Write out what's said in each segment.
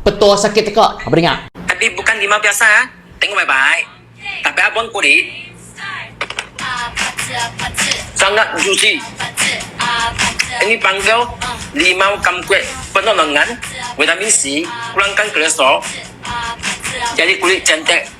Petua sakit tekak. Apa dengar? Tapi bukan limau biasa. Tengok baik-baik. Tapi abang kulit sangat juicy. Ini panggil limau kamkuek, penuh dengan vitamin C, kurangkan kolesterol, jadi kulit cantik.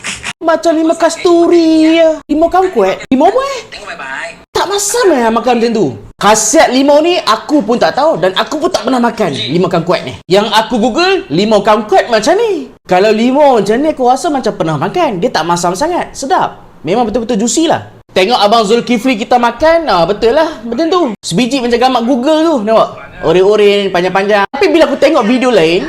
Macam limau kasturi ya. Limau kamkuek. Limau apa Tengok baik-baik. Tak masam makan macam tu. Khasiat limau ni aku pun tak tahu dan aku pun tak pernah makan limau kamkuek ni. Yang aku google, limau kamkuek macam ni. Kalau limau macam ni aku rasa macam pernah makan. Dia tak masam sangat. Sedap. Memang betul-betul juicy lah. Tengok Abang Zulkifli kita makan, betul lah macam tu. Sebiji macam gambar Google tu, nampak? Ore-ore panjang-panjang. Tapi bila aku tengok video lain,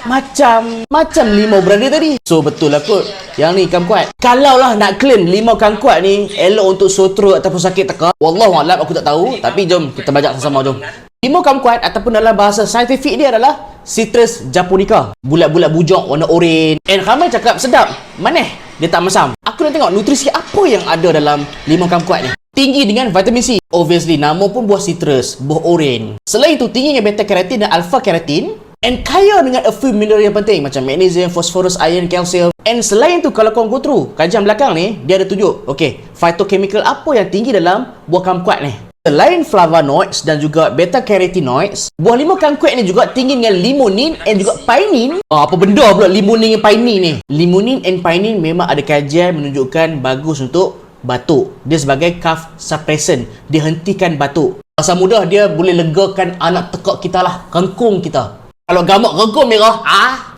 macam limau berada tadi. So betul lah kot. Yang ni kamkuat. Kalau lah nak claim limau kamkuat ni elok untuk sore throat ataupun sakit tekak, wallahualam aku tak tahu. Tapi jom kita belajar sama-sama jom. Limau kamkuat ataupun dalam bahasa saintifik dia adalah Citrus japonica. Bulat-bulat bujang warna oranye. And ramai cakap sedap. Maneh? Dia tak masam. Aku nak tengok nutrisi apa yang ada dalam limau kamkuat ni. Tinggi dengan vitamin C. Obviously, nama pun buah citrus, buah oranye. Selain itu, tinggi dengan beta keratin dan alpha keratin. And kaya dengan a few mineral yang penting macam magnesium, phosphorus, iron, calcium. And selain tu kalau kau go through kajian belakang ni, dia ada tunjuk phytochemical apa yang tinggi dalam buah kamkuat ni. Selain flavonoids dan juga beta carotenoids, buah limau kamkuat ni juga tinggi dengan limonin and juga pinene. Apa benda pula limonin dan pinene ni? Limonin and pinene memang ada kajian menunjukkan bagus untuk batuk. Dia sebagai cough suppressant, dia hentikan batuk. Bahasa mudah, dia boleh legakan anak tekak kita lah, kengkung kita. Kalau gamak kengkung merah,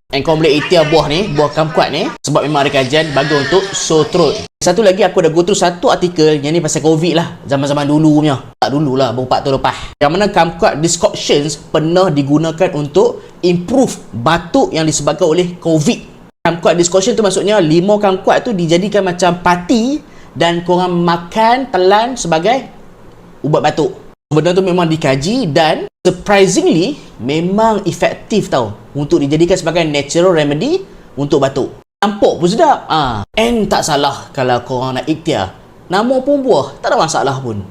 and kau boleh ikhtiar buah ni, buah kamkuat ni, sebab memang ada kajian bagus untuk sore throat. Satu lagi aku dah go through satu artikel yang ni pasal COVID lah, zaman-zaman dulu punya. Tak dulu lah, beberapa tahun lepas. Yang mana kamkuat decoctions pernah digunakan untuk improve batuk yang disebabkan oleh COVID. Kamkuat decoction tu maksudnya limau kamkuat tu dijadikan macam pati dan korang makan telan sebagai ubat batuk. Benda tu memang dikaji dan surprisingly memang efektif tau untuk dijadikan sebagai natural remedy untuk batuk. Nampak pun sedap. And tak salah kalau korang nak ikhtiar. Nama pun buah, tak ada masalah pun.